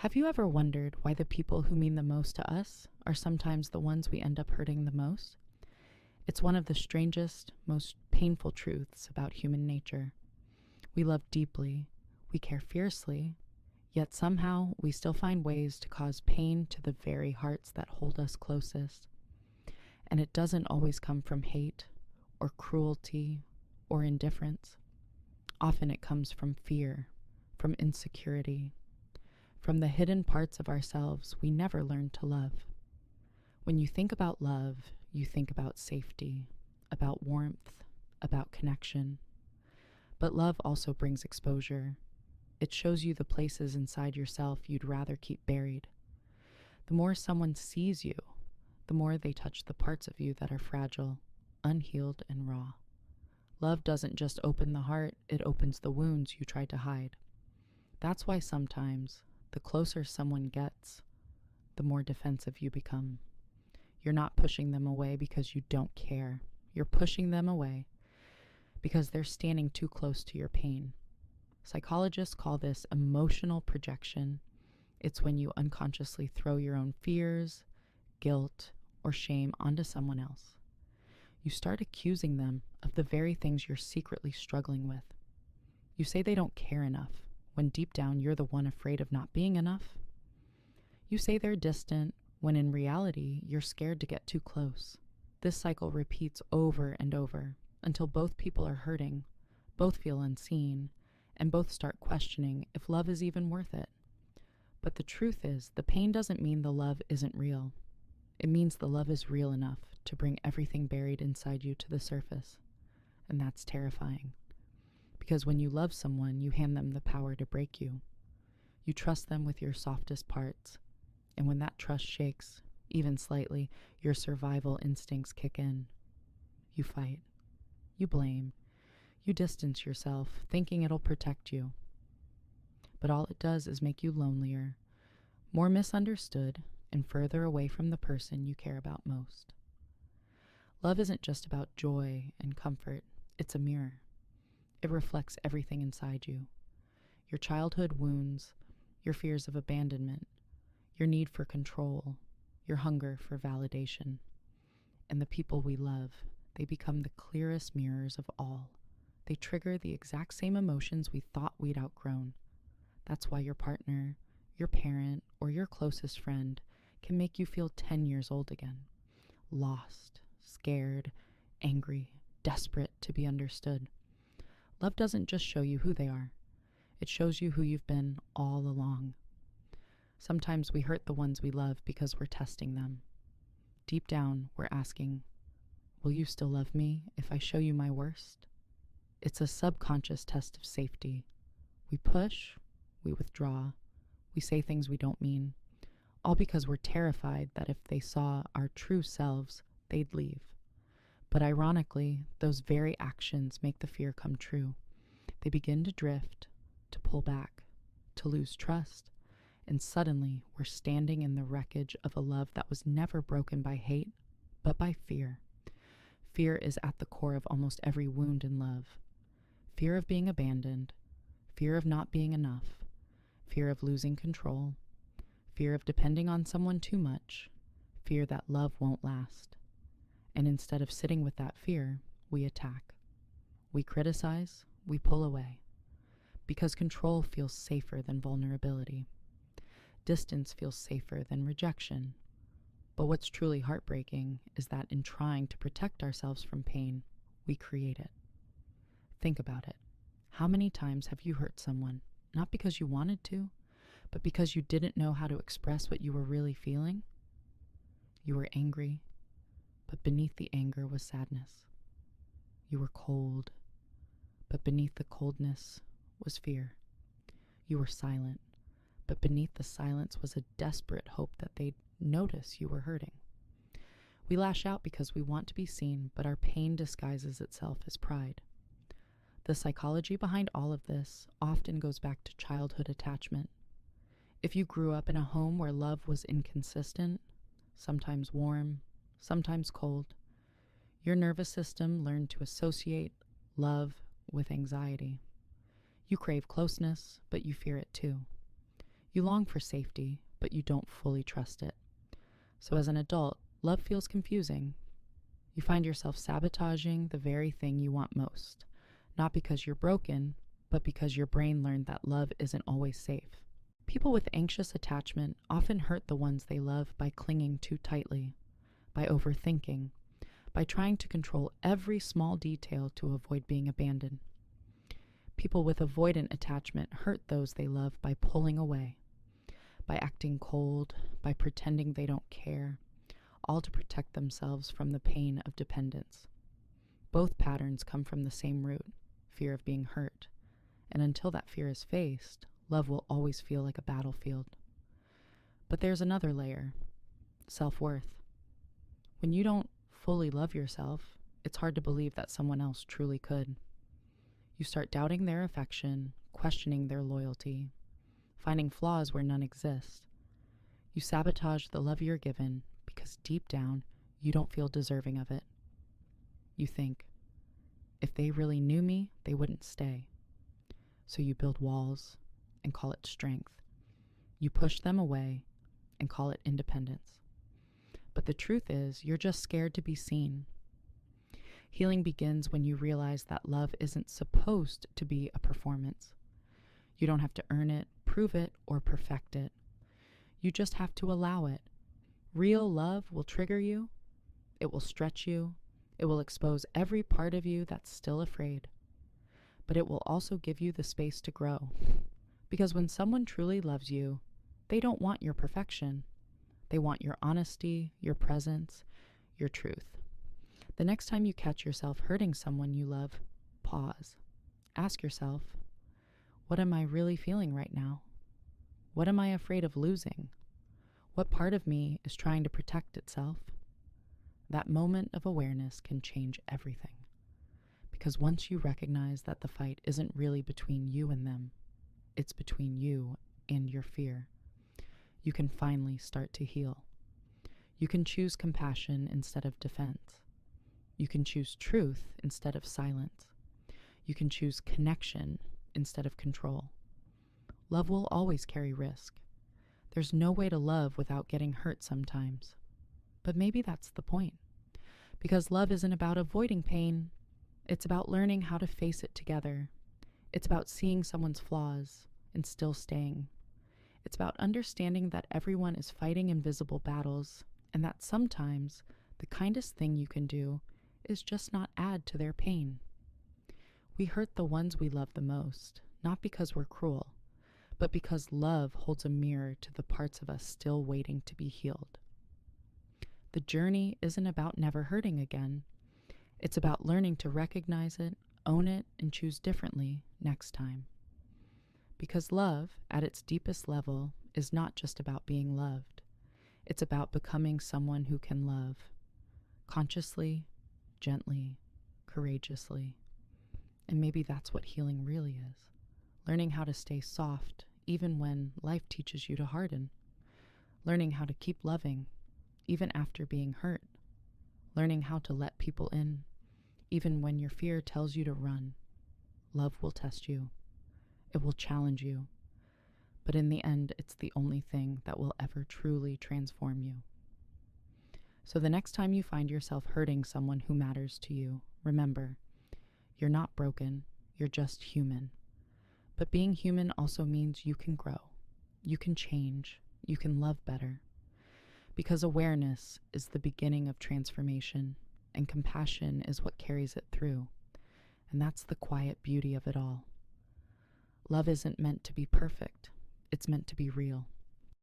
Have you ever wondered why the people who mean the most to us are sometimes the ones we end up hurting the most? It's one of the strangest, most painful truths about human nature. We love deeply, we care fiercely, yet somehow we still find ways to cause pain to the very hearts that hold us closest. And it doesn't always come from hate or cruelty or indifference. Often it comes from fear, from insecurity, from the hidden parts of ourselves we never learned to love. When you think about love, you think about safety, about warmth, about connection. But love also brings exposure. It shows you the places inside yourself you'd rather keep buried. The more someone sees you, the more they touch the parts of you that are fragile, unhealed, and raw. Love doesn't just open the heart, it opens the wounds you tried to hide. That's why sometimes, the closer someone gets, the more defensive you become. You're not pushing them away because you don't care. You're pushing them away because they're standing too close to your pain. Psychologists call this emotional projection. It's when you unconsciously throw your own fears, guilt, or shame onto someone else. You start accusing them of the very things you're secretly struggling with. You say they don't care enough, when deep down you're the one afraid of not being enough. You say they're distant, when in reality you're scared to get too close. This cycle repeats over and over until both people are hurting, both feel unseen, and both start questioning if love is even worth it. But the truth is, the pain doesn't mean the love isn't real. It means the love is real enough to bring everything buried inside you to the surface. And that's terrifying. Because when you love someone, you hand them the power to break you. You trust them with your softest parts. And when that trust shakes, even slightly, your survival instincts kick in. You fight. You blame. You distance yourself, thinking it'll protect you. But all it does is make you lonelier, more misunderstood, and further away from the person you care about most. Love isn't just about joy and comfort. It's a mirror. It reflects everything inside you. Your childhood wounds, your fears of abandonment, your need for control, your hunger for validation. And the people we love, they become the clearest mirrors of all. They trigger the exact same emotions we thought we'd outgrown. That's why your partner, your parent, or your closest friend can make you feel 10 years old again. Lost, scared, angry, desperate to be understood. Love doesn't just show you who they are. It shows you who you've been all along. Sometimes we hurt the ones we love because we're testing them. Deep down, we're asking, will you still love me if I show you my worst? It's a subconscious test of safety. We push, we withdraw, we say things we don't mean, all because we're terrified that if they saw our true selves, they'd leave. But ironically, those very actions make the fear come true. They begin to drift, to pull back, to lose trust, and suddenly we're standing in the wreckage of a love that was never broken by hate, but by fear. Fear is at the core of almost every wound in love. Fear of being abandoned, fear of not being enough, fear of losing control, fear of depending on someone too much, fear that love won't last. And instead of sitting with that fear, we attack. We criticize, we pull away. Because control feels safer than vulnerability. Distance feels safer than rejection. But what's truly heartbreaking is that in trying to protect ourselves from pain, we create it. Think about it. How many times have you hurt someone, not because you wanted to, but because you didn't know how to express what you were really feeling? You were angry, but beneath the anger was sadness. You were cold, but beneath the coldness was fear. You were silent, but beneath the silence was a desperate hope that they'd notice you were hurting. We lash out because we want to be seen, but our pain disguises itself as pride. The psychology behind all of this often goes back to childhood attachment. If you grew up in a home where love was inconsistent, sometimes warm, sometimes cold, your nervous system learned to associate love with anxiety. You crave closeness, but you fear it too. You long for safety, but you don't fully trust it. So as an adult, love feels confusing. You find yourself sabotaging the very thing you want most, not because you're broken, but because your brain learned that love isn't always safe. People with anxious attachment often hurt the ones they love by clinging too tightly, by overthinking, by trying to control every small detail to avoid being abandoned. People with avoidant attachment hurt those they love by pulling away, by acting cold, by pretending they don't care, all to protect themselves from the pain of dependence. Both patterns come from the same root, fear of being hurt, and until that fear is faced, love will always feel like a battlefield. But there's another layer, self-worth. When you don't fully love yourself, it's hard to believe that someone else truly could. You start doubting their affection, questioning their loyalty, finding flaws where none exist. You sabotage the love you're given because deep down, you don't feel deserving of it. You think, if they really knew me, they wouldn't stay. So you build walls and call it strength. You push them away and call it independence. But the truth is, you're just scared to be seen. Healing begins when you realize that love isn't supposed to be a performance. You don't have to earn it, prove it, or perfect it. You just have to allow it. Real love will trigger you. It will stretch you. It will expose every part of you that's still afraid. But it will also give you the space to grow. Because when someone truly loves you, they don't want your perfection. They want your honesty, your presence, your truth. The next time you catch yourself hurting someone you love, pause. Ask yourself, what am I really feeling right now? What am I afraid of losing? What part of me is trying to protect itself? That moment of awareness can change everything. Because once you recognize that the fight isn't really between you and them, it's between you and your fear, you can finally start to heal. You can choose compassion instead of defense. You can choose truth instead of silence. You can choose connection instead of control. Love will always carry risk. There's no way to love without getting hurt sometimes. But maybe that's the point. Because love isn't about avoiding pain. It's about learning how to face it together. It's about seeing someone's flaws and still staying. It's about understanding that everyone is fighting invisible battles and that sometimes the kindest thing you can do is just not add to their pain. We hurt the ones we love the most, not because we're cruel, but because love holds a mirror to the parts of us still waiting to be healed. The journey isn't about never hurting again. It's about learning to recognize it, own it, and choose differently next time. Because love, at its deepest level, is not just about being loved. It's about becoming someone who can love consciously, gently, courageously. And maybe that's what healing really is. Learning how to stay soft even when life teaches you to harden. Learning how to keep loving even after being hurt. Learning how to let people in even when your fear tells you to run. Love will test you. It will challenge you. But in the end, it's the only thing that will ever truly transform you. So the next time you find yourself hurting someone who matters to you, remember, you're not broken, you're just human. But being human also means you can grow, you can change, you can love better. Because awareness is the beginning of transformation, and compassion is what carries it through. And that's the quiet beauty of it all. Love isn't meant to be perfect, it's meant to be real.